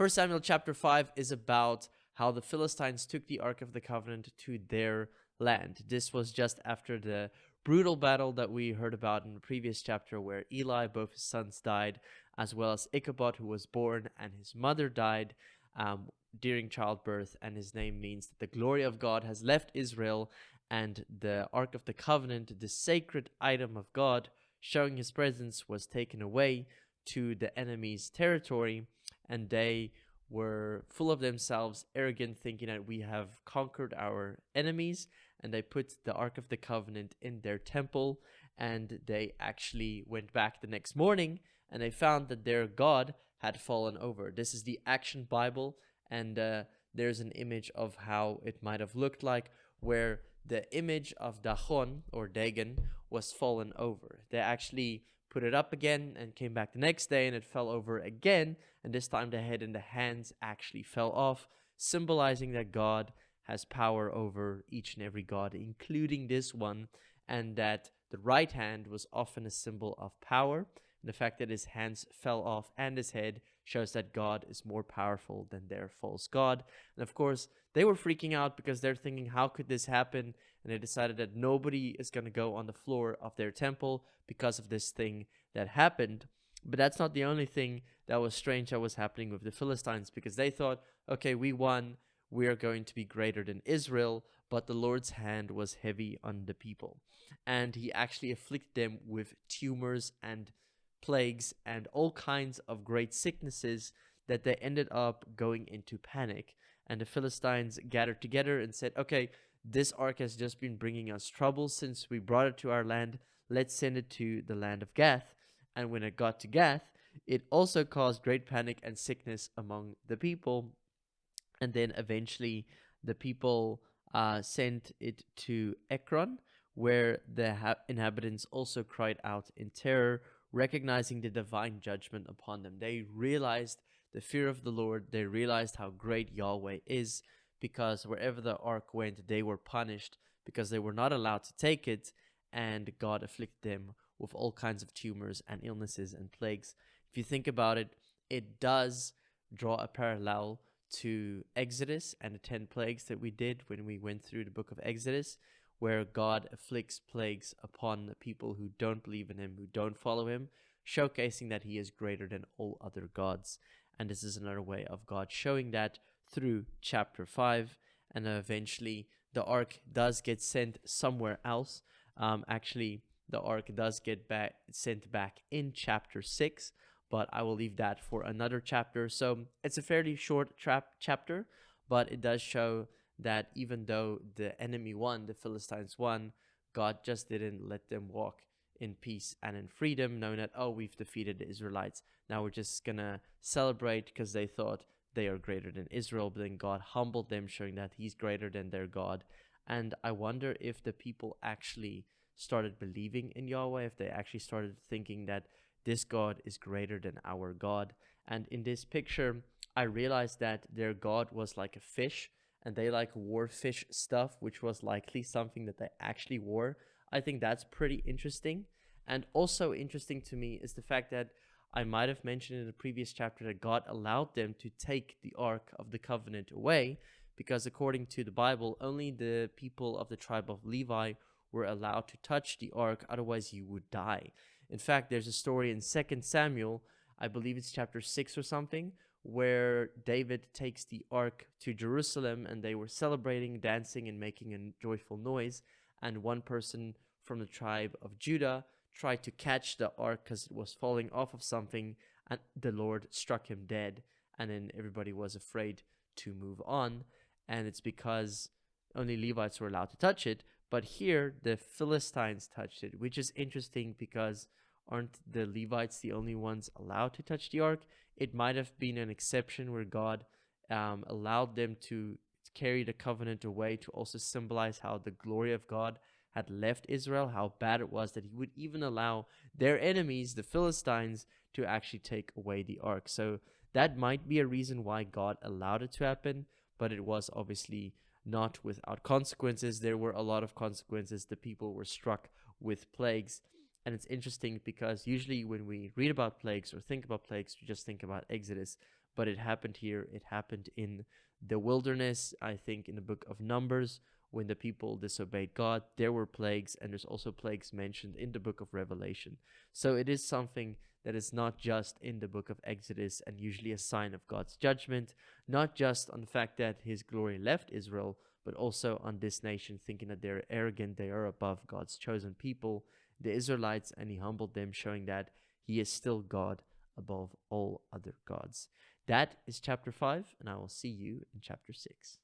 First Samuel chapter 5 is about how the Philistines took the Ark of the Covenant to their land. This was just after the brutal battle that we heard about in the previous chapter, where Eli, both his sons died, as well as Ichabod, who was born, and his mother died during childbirth. And his name means that the glory of God has left Israel, and the Ark of the Covenant, the sacred item of God showing his presence, was taken away to the enemy's territory, and they were full of themselves, arrogant, thinking that we have conquered our enemies, and they put the Ark of the Covenant in their temple. And they actually went back the next morning and they found that their God had fallen over. This is the Action Bible, and there's an image of how it might have looked like, where the image of Dagon or Dagon was fallen over. They actually put it up again and came back the next day, and it fell over again, and this time the head and the hands actually fell off, symbolizing that God has power over each and every god, including this one, and that the right hand was often a symbol of power. And the fact that his hands fell off and his head shows that God is more powerful than their false god. And of course, they were freaking out because they're thinking, how could this happen? And they decided that nobody is going to go on the floor of their temple because of this thing that happened. But that's not the only thing that was strange that was happening with the Philistines, because they thought, okay, we won, we are going to be greater than Israel, but the Lord's hand was heavy on the people. And he actually afflicted them with tumors and plagues and all kinds of great sicknesses that they ended up going into panic. And the Philistines gathered together and said, okay, this ark has just been bringing us trouble since we brought it to our land. Let's send it to the land of Gath. And when it got to Gath, it also caused great panic and sickness among the people. And then eventually the people sent it to Ekron, where the inhabitants also cried out in terror, recognizing the divine judgment upon them. They realized the fear of the Lord. They realized how great Yahweh is, because wherever the ark went, they were punished because they were not allowed to take it, and God afflicted them with all kinds of tumors and illnesses and plagues. If you think about it, it does draw a parallel to Exodus and the 10 plagues that we did when we went through the book of Exodus, where God afflicts plagues upon the people who don't believe in him, who don't follow him, showcasing that he is greater than all other gods. And this is another way of God showing that through chapter 5. And eventually the ark does get sent somewhere else. Actually, the ark does get sent back in chapter 6, but I will leave that for another chapter. So it's a fairly short chapter, but it does show that even though the enemy won, the Philistines won, God just didn't let them walk in peace and in freedom, knowing that, oh, we've defeated the Israelites. Now we're just going to celebrate because they thought they are greater than Israel. But then God humbled them, showing that he's greater than their God. And I wonder if the people actually started believing in Yahweh, if they actually started thinking that this God is greater than our God. And in this picture, I realized that their God was like a fish, and they like wore fish stuff, which was likely something that they actually wore. I think that's pretty interesting. And also interesting to me is the fact that I might have mentioned in the previous chapter that God allowed them to take the Ark of the Covenant away, because according to the Bible, only the people of the tribe of Levi were allowed to touch the Ark, otherwise you would die. In fact, there's a story in 2 Samuel, I believe it's chapter 6 or something, where David takes the ark to Jerusalem, and they were celebrating, dancing, and making a joyful noise. And one person from the tribe of Judah tried to catch the ark because it was falling off of something, and the Lord struck him dead. And then everybody was afraid to move on. And it's because only Levites were allowed to touch it. But here, the Philistines touched it, which is interesting because aren't the Levites the only ones allowed to touch the ark? It might have been an exception where God allowed them to carry the covenant away, to also symbolize how the glory of God had left Israel, how bad it was that he would even allow their enemies, the Philistines, to actually take away the ark. So that might be a reason why God allowed it to happen, but it was obviously not without consequences. There were a lot of consequences. The people were struck with plagues. And it's interesting because usually when we read about plagues or think about plagues, we just think about Exodus. but it happened here. It happened in the wilderness, I think in the book of Numbers, when the people disobeyed God. There were plagues, and there's also plagues mentioned in the book of Revelation. So it is something that is not just in the book of Exodus and usually a sign of God's judgment, not just on the fact that his glory left Israel, but also on this nation thinking that they're arrogant, they are above God's chosen people, the Israelites, and he humbled them, showing that he is still God above all other gods. That is chapter 5, and I will see you in chapter 6.